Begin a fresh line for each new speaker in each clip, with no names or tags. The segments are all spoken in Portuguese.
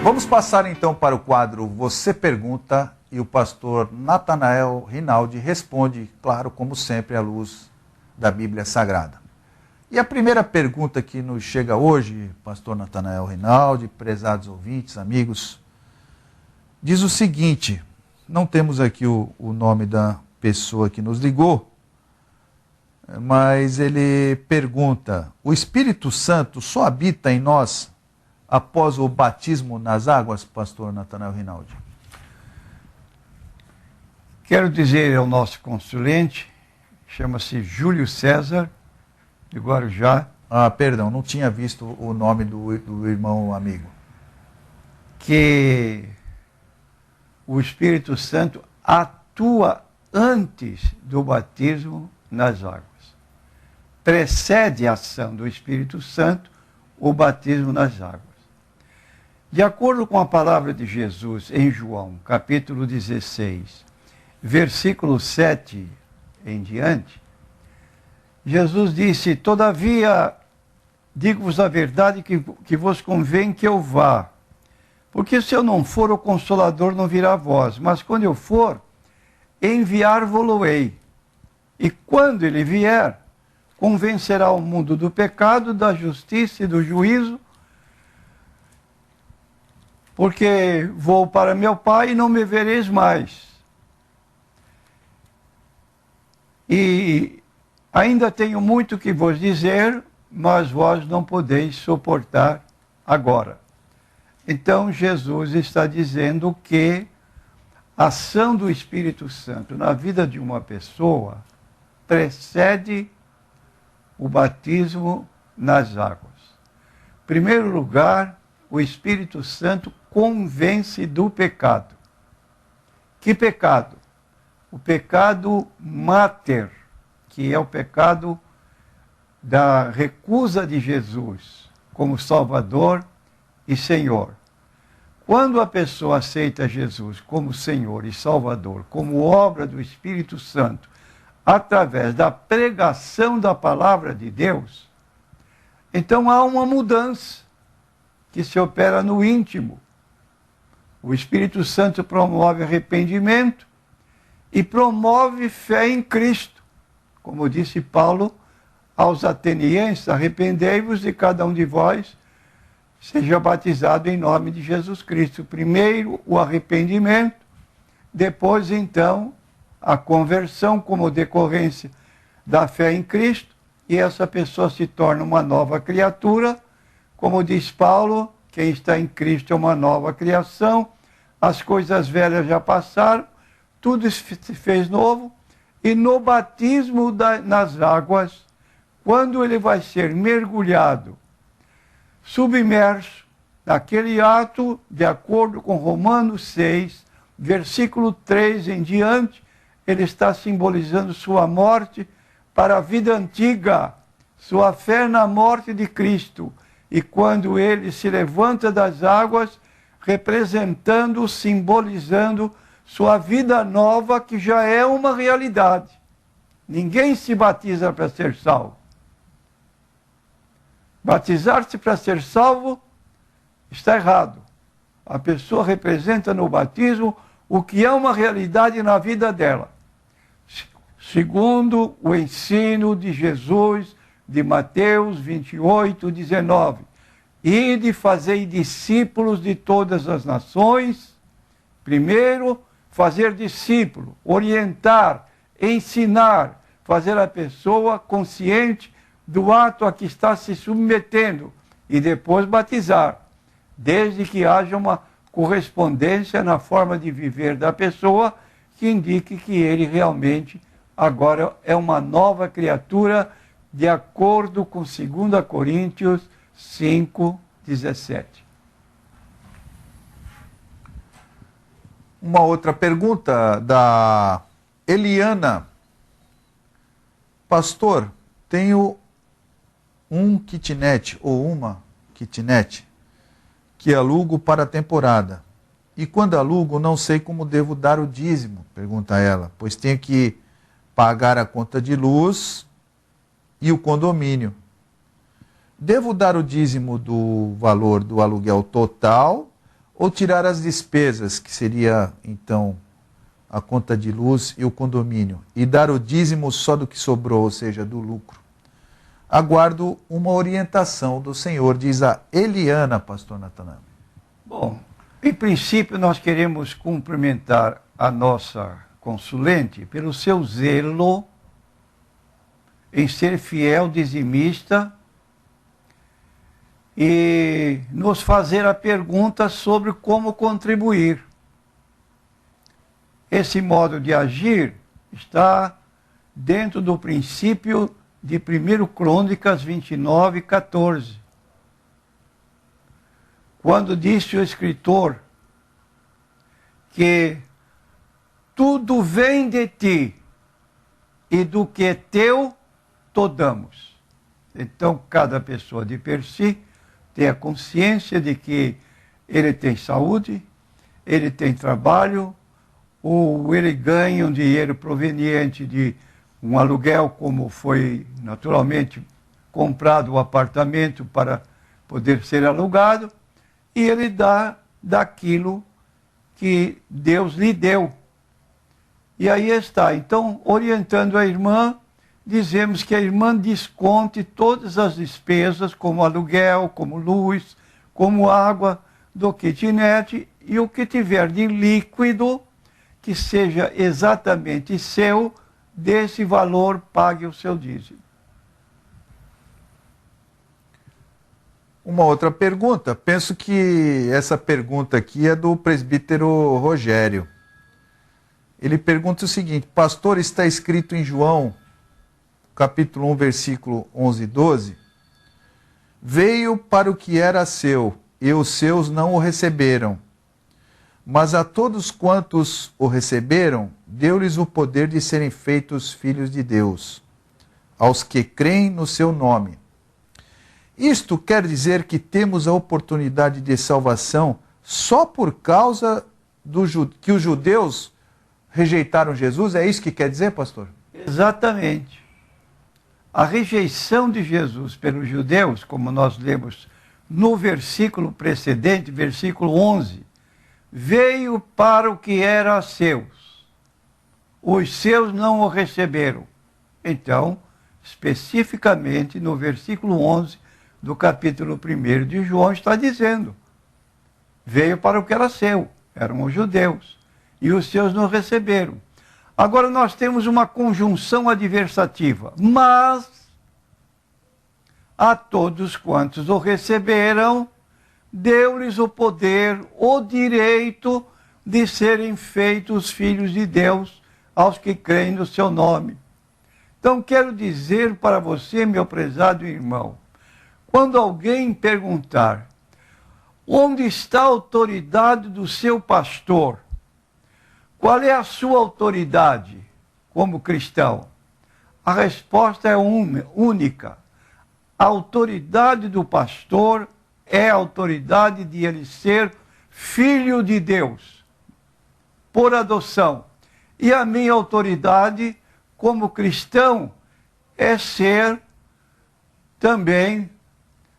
Vamos passar então para o quadro Você Pergunta e o pastor Natanael Rinaldi responde, claro, como sempre, à luz da Bíblia Sagrada. E a primeira pergunta que nos chega hoje, pastor Natanael Rinaldi, prezados ouvintes, amigos, diz o seguinte, não temos aqui o nome da pessoa que nos ligou, mas ele pergunta, o Espírito Santo só habita em nós após o batismo nas águas, pastor Natanael Rinaldi?
Quero dizer ao nosso consulente, chama-se Júlio César, de Guarujá.
Ah, perdão, não tinha visto o nome do irmão amigo.
Que o Espírito Santo atua antes do batismo nas águas. Precede a ação do Espírito Santo o batismo nas águas. De acordo com a palavra de Jesus em João, capítulo 16, versículo 7 em diante, Jesus disse, todavia, digo-vos a verdade que vos convém que eu vá, porque se eu não for, o Consolador não virá a vós, mas quando eu for, enviar-vos-ei. E quando ele vier, convencerá o mundo do pecado, da justiça e do juízo, porque vou para meu Pai e não me vereis mais. E ainda tenho muito que vos dizer, mas vós não podeis suportar agora. Então Jesus está dizendo que a ação do Espírito Santo na vida de uma pessoa precede o batismo nas águas. Em primeiro lugar, o Espírito Santo convence do pecado. Que pecado? O pecado máter, que é o pecado da recusa de Jesus como Salvador e Senhor. Quando a pessoa aceita Jesus como Senhor e Salvador, como obra do Espírito Santo, através da pregação da palavra de Deus, então há uma mudança que se opera no íntimo. O Espírito Santo promove arrependimento e promove fé em Cristo. Como disse Paulo aos atenienses, arrependei-vos e cada um de vós seja batizado em nome de Jesus Cristo. Primeiro o arrependimento, depois então a conversão como decorrência da fé em Cristo, e essa pessoa se torna uma nova criatura. Como diz Paulo, quem está em Cristo é uma nova criação, as coisas velhas já passaram, tudo se fez novo, e no batismo nas águas, quando ele vai ser mergulhado, submerso, naquele ato, de acordo com Romanos 6, versículo 3 em diante, ele está simbolizando sua morte para a vida antiga, sua fé na morte de Cristo. E quando ele se levanta das águas, representando, simbolizando sua vida nova, que já é uma realidade. Ninguém se batiza para ser salvo. Batizar-se para ser salvo está errado. A pessoa representa no batismo o que é uma realidade na vida dela. Segundo o ensino de Jesus, de Mateus 28, 19. Ide, fazei discípulos de todas as nações. Primeiro, fazer discípulo, orientar, ensinar, fazer a pessoa consciente do ato a que está se submetendo e depois batizar, desde que haja uma correspondência na forma de viver da pessoa que indique que ele realmente agora é uma nova criatura, de acordo com 2 Coríntios 5, 17.
Uma outra pergunta da Eliana. Pastor, tenho um kitnet ou uma kitnet que alugo para a temporada. E quando alugo, não sei como devo dar o dízimo, pergunta ela, pois tenho que pagar a conta de luz e o condomínio. Devo dar o dízimo do valor do aluguel total ou tirar as despesas, que seria, então, a conta de luz e o condomínio, e dar o dízimo só do que sobrou, ou seja, do lucro. Aguardo uma orientação do Senhor, diz a Eliana, pastor Natanael.
Bom, em princípio nós queremos cumprimentar a nossa consulente pelo seu zelo em ser fiel dizimista e nos fazer a pergunta sobre como contribuir. Esse modo de agir está dentro do princípio de 1 Crônicas 29, 14. Quando disse o escritor que tudo vem de ti e do que é teu, te damos. Então, cada pessoa de per si tem a consciência de que ele tem saúde, ele tem trabalho, ou ele ganha um dinheiro proveniente de um aluguel, como foi naturalmente comprado o apartamento para poder ser alugado, e ele dá daquilo que Deus lhe deu. E aí está. Então, orientando a irmã, dizemos que a irmã desconte todas as despesas, como aluguel, como luz, como água, do kitnet, e o que tiver de líquido, que seja exatamente seu, desse valor pague o seu dízimo.
Uma outra pergunta, penso que essa pergunta aqui é do presbítero Rogério. Ele pergunta o seguinte: pastor, está escrito em João, capítulo 1, versículo 11 e 12, veio para o que era seu, e os seus não o receberam. Mas a todos quantos o receberam, deu-lhes o poder de serem feitos filhos de Deus, aos que creem no seu nome. Isto quer dizer que temos a oportunidade de salvação só por causa que os judeus rejeitaram Jesus? É isso que quer dizer, pastor?
Exatamente. A rejeição de Jesus pelos judeus, como nós lemos no versículo precedente, versículo 11, veio para o que era seus. Os seus não o receberam. Então, especificamente no versículo 11 do capítulo 1 de João está dizendo: veio para o que era seu, eram os judeus, e os seus não receberam. Agora nós temos uma conjunção adversativa, mas a todos quantos o receberam, deu-lhes o poder, o direito de serem feitos filhos de Deus, aos que creem no seu nome. Então quero dizer para você, meu prezado irmão, quando alguém perguntar onde está a autoridade do seu pastor, qual é a sua autoridade como cristão? A resposta é única. A autoridade do pastor é a autoridade de ele ser filho de Deus, por adoção. E a minha autoridade como cristão é ser também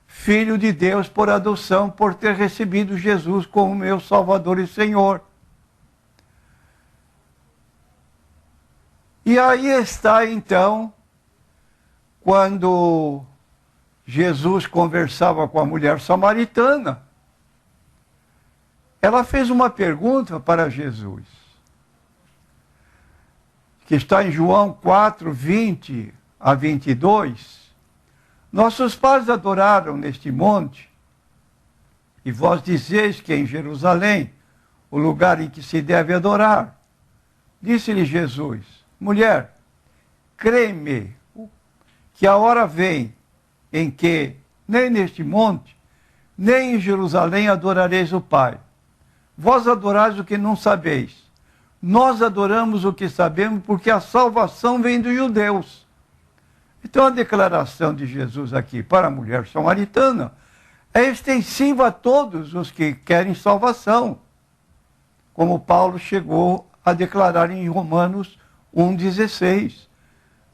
filho de Deus por adoção, por ter recebido Jesus como meu Salvador e Senhor. E aí está então, quando Jesus conversava com a mulher samaritana, ela fez uma pergunta para Jesus, que está em João 4, 20 a 22. Nossos pais adoraram neste monte, e vós dizeis que é em Jerusalém o lugar em que se deve adorar. Disse-lhe Jesus: mulher, crê-me, que a hora vem em que nem neste monte, nem em Jerusalém adorareis o Pai. Vós adorais o que não sabeis. Nós adoramos o que sabemos, porque a salvação vem dos judeus. Então a declaração de Jesus aqui para a mulher samaritana é extensiva a todos os que querem salvação, como Paulo chegou a declarar em Romanos 1,16.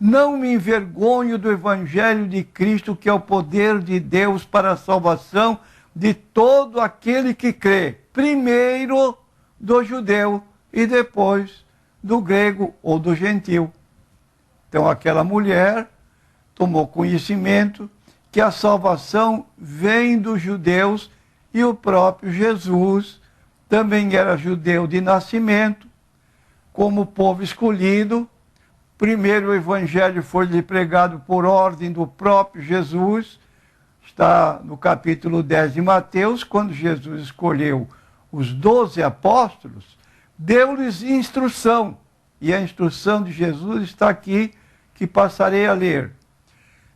Não me envergonho do Evangelho de Cristo, que é o poder de Deus para a salvação de todo aquele que crê, primeiro do judeu e depois do grego ou do gentil. Então aquela mulher tomou conhecimento que a salvação vem dos judeus e o próprio Jesus também era judeu de nascimento, como povo escolhido. Primeiro o evangelho foi-lhe pregado por ordem do próprio Jesus, está no capítulo 10 de Mateus, quando Jesus escolheu os 12 apóstolos, deu-lhes instrução, e a instrução de Jesus está aqui, que passarei a ler.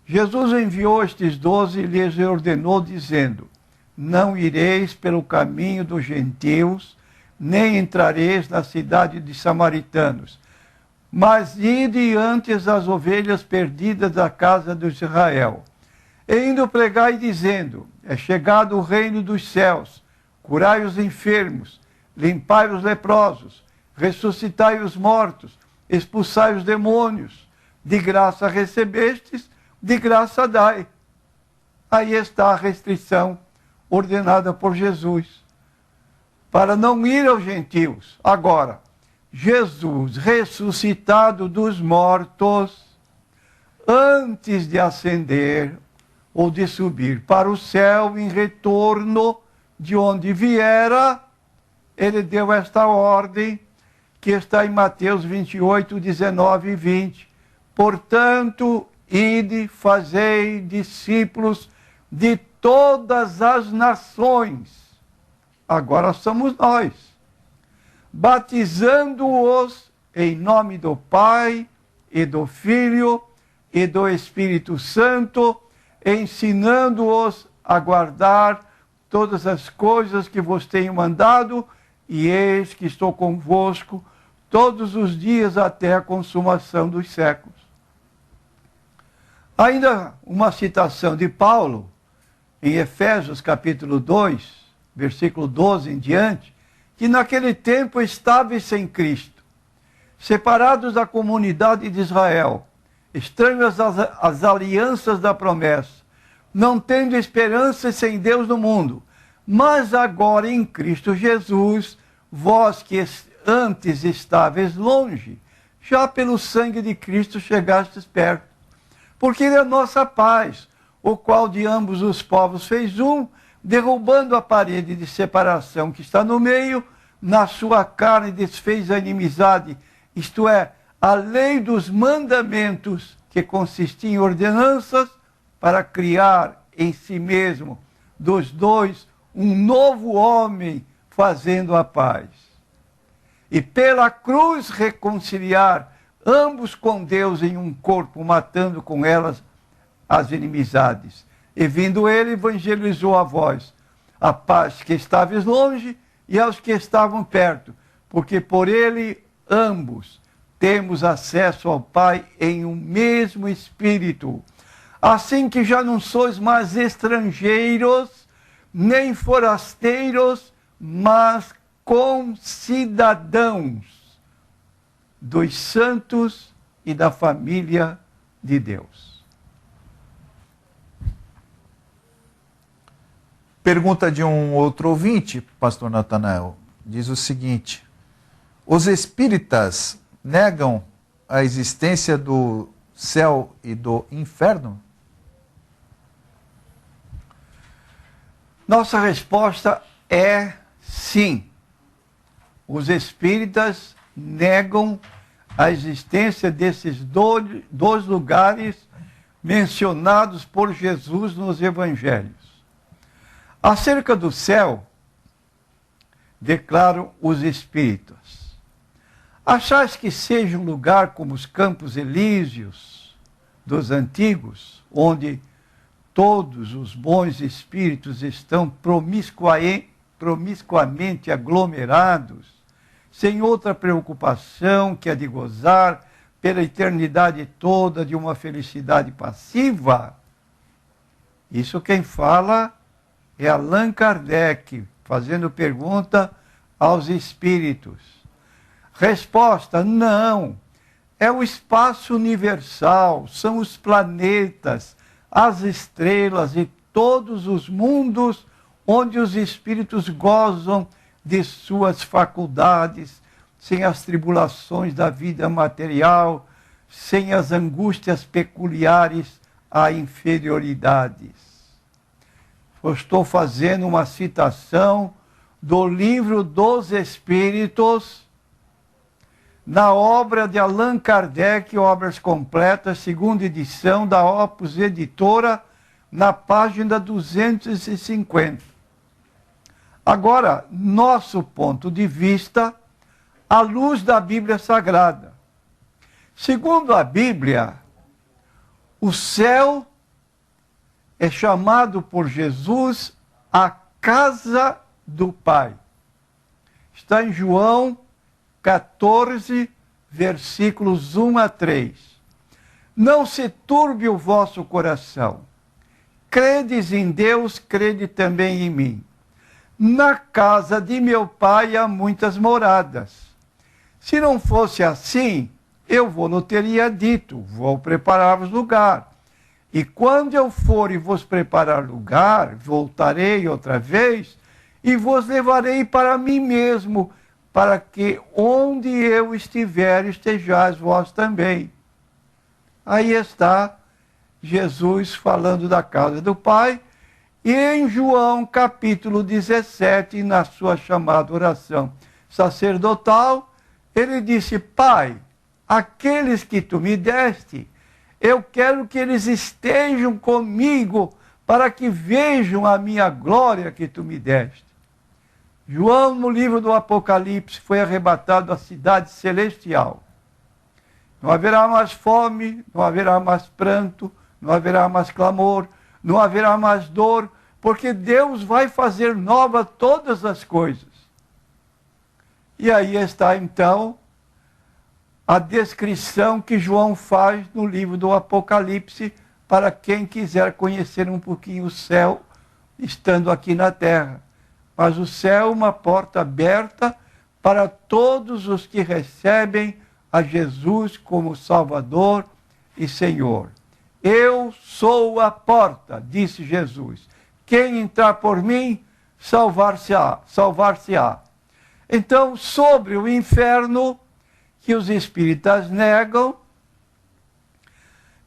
Jesus enviou estes 12 e lhes ordenou, dizendo: não ireis pelo caminho dos gentios, nem entrareis na cidade de samaritanos, mas ide antes as ovelhas perdidas da casa de Israel. E indo pregai, dizendo: é chegado o reino dos céus, curai os enfermos, limpai os leprosos, ressuscitai os mortos, expulsai os demônios, de graça recebestes, de graça dai. Aí está a restrição ordenada por Jesus, para não ir aos gentios. Agora, Jesus, ressuscitado dos mortos, antes de ascender ou de subir para o céu, em retorno de onde viera, ele deu esta ordem, que está em Mateus 28, 19 e 20. Portanto, ide, fazei discípulos de todas as nações. Agora somos nós. Batizando-os em nome do Pai e do Filho e do Espírito Santo, ensinando-os a guardar todas as coisas que vos tenho mandado, e eis que estou convosco todos os dias até a consumação dos séculos. Ainda uma citação de Paulo, em Efésios capítulo 2, versículo 12 em diante, que naquele tempo estáveis sem Cristo, separados da comunidade de Israel, estranhos às alianças da promessa, não tendo esperança sem Deus no mundo, mas agora em Cristo Jesus, vós que antes estáveis longe, já pelo sangue de Cristo chegastes perto. Porque Ele é a nossa paz, o qual de ambos os povos fez um, derrubando a parede de separação que está no meio, na sua carne desfez a inimizade, isto é, a lei dos mandamentos, que consistia em ordenanças, para criar em si mesmo, dos dois, um novo homem, fazendo a paz. E pela cruz reconciliar ambos com Deus em um corpo, matando com elas as inimizades. E vindo ele, evangelizou a vós, a paz que estáveis longe e aos que estavam perto, porque por ele ambos temos acesso ao Pai em um mesmo Espírito. Assim que já não sois mais estrangeiros, nem forasteiros, mas concidadãos dos santos e da família de Deus.
Pergunta de um outro ouvinte, pastor Natanael, diz o seguinte: os espíritas negam a existência do céu e do inferno?
Nossa resposta é sim. Os espíritas negam a existência desses dois lugares mencionados por Jesus nos evangelhos. Acerca do céu, declaram os espíritas: achais que seja um lugar como os campos elíseos dos antigos, onde todos os bons espíritos estão promiscuamente aglomerados, sem outra preocupação que a de gozar pela eternidade toda de uma felicidade passiva? Isso quem fala é Allan Kardec, fazendo pergunta aos espíritos. Resposta: não. É o espaço universal, são os planetas, as estrelas e todos os mundos onde os espíritos gozam de suas faculdades, sem as tribulações da vida material, sem as angústias peculiares a inferioridades. Eu estou fazendo uma citação do Livro dos Espíritos, na obra de Allan Kardec, Obras Completas, segunda edição da Opus Editora, na página 250. Agora, nosso ponto de vista, à luz da Bíblia Sagrada. Segundo a Bíblia, o céu é chamado por Jesus a casa do Pai. Está em João 14, versículos 1 a 3. Não se turbe o vosso coração. Credes em Deus, crede também em mim. Na casa de meu Pai há muitas moradas. Se não fosse assim, eu não teria dito, vou preparar-vos lugar. E quando eu for e vos preparar lugar, voltarei outra vez e vos levarei para mim mesmo, para que onde eu estiver, estejais vós também. Aí está Jesus falando da casa do Pai, e em João capítulo 17, na sua chamada oração sacerdotal, ele disse: Pai, aqueles que tu me deste, eu quero que eles estejam comigo, para que vejam a minha glória que tu me deste. João, no livro do Apocalipse, foi arrebatado à cidade celestial. Não haverá mais fome, não haverá mais pranto, não haverá mais clamor, não haverá mais dor, porque Deus vai fazer nova todas as coisas. E aí está, então, a descrição que João faz no livro do Apocalipse, para quem quiser conhecer um pouquinho o céu, estando aqui na terra. Mas o céu é uma porta aberta para todos os que recebem a Jesus como Salvador e Senhor. Eu sou a porta, disse Jesus. Quem entrar por mim, salvar-se-á. Salvar-se-á. Então, sobre o inferno, que os espíritas negam,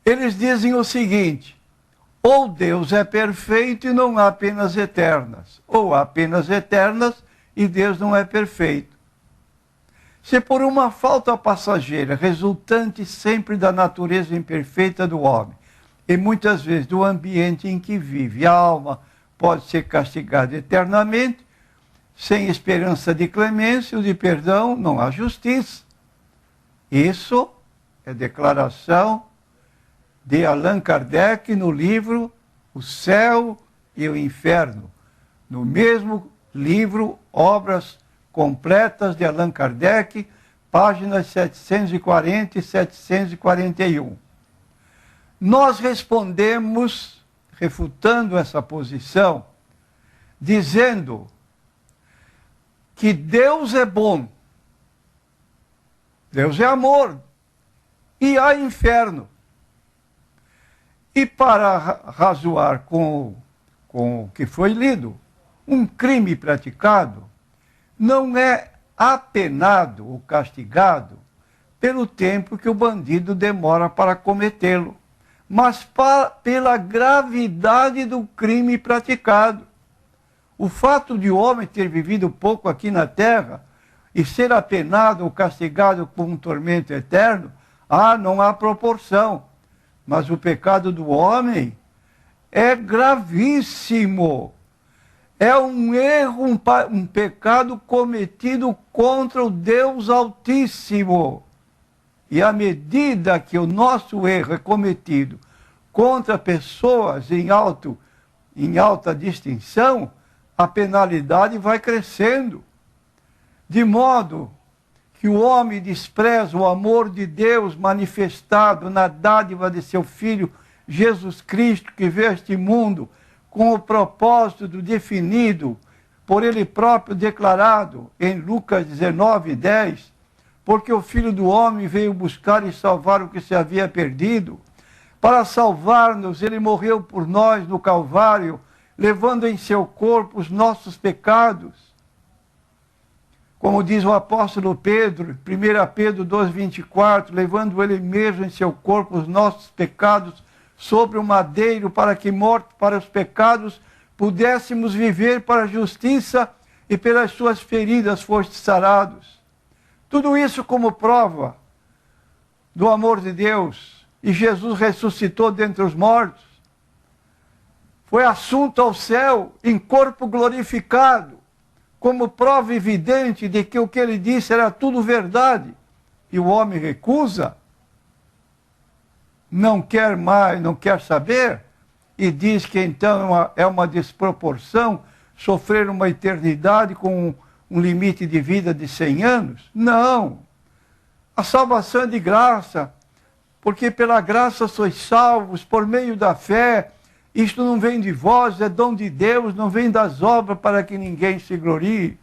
eles dizem o seguinte: ou Deus é perfeito e não há penas eternas, ou há penas eternas e Deus não é perfeito. Se por uma falta passageira, resultante sempre da natureza imperfeita do homem, e muitas vezes do ambiente em que vive, a alma pode ser castigada eternamente, sem esperança de clemência ou de perdão, não há justiça. Isso é declaração de Allan Kardec no livro O Céu e o Inferno, no mesmo livro Obras Completas de Allan Kardec, páginas 740 e 741. Nós respondemos, refutando essa posição, dizendo que Deus é bom, Deus é amor, e há inferno. E para razoar com o que foi lido, um crime praticado não é apenado ou castigado pelo tempo que o bandido demora para cometê-lo, mas pela gravidade do crime praticado. O fato de o homem ter vivido pouco aqui na terra e ser apenado ou castigado com um tormento eterno, não há proporção. Mas o pecado do homem é gravíssimo. É um erro, um pecado cometido contra o Deus Altíssimo. E à medida que o nosso erro é cometido contra pessoas em alta distinção, a penalidade vai crescendo. De modo que o homem despreza o amor de Deus manifestado na dádiva de seu Filho Jesus Cristo, que veio a este mundo com o propósito definido, por ele próprio declarado em Lucas 19, 10, porque o Filho do Homem veio buscar e salvar o que se havia perdido. Para salvar-nos, ele morreu por nós no Calvário, levando em seu corpo os nossos pecados. Como diz o apóstolo Pedro, 1 Pedro 2,24, levando ele mesmo em seu corpo os nossos pecados sobre o madeiro, para que, morto para os pecados, pudéssemos viver para a justiça, e pelas suas feridas foste sarados. Tudo isso como prova do amor de Deus. E Jesus ressuscitou dentre os mortos. Foi assunto ao céu em corpo glorificado, como prova evidente de que o que ele disse era tudo verdade. E o homem recusa, não quer mais, não quer saber, e diz que então é uma desproporção sofrer uma eternidade com um limite de vida de 100 anos. Não! A salvação é de graça, porque pela graça sois salvos, por meio da fé. Isto não vem de vós, é dom de Deus, não vem das obras para que ninguém se glorie.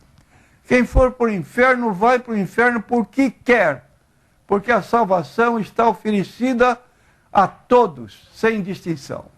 Quem for para o inferno, vai para o inferno porque quer, porque a salvação está oferecida a todos, sem distinção.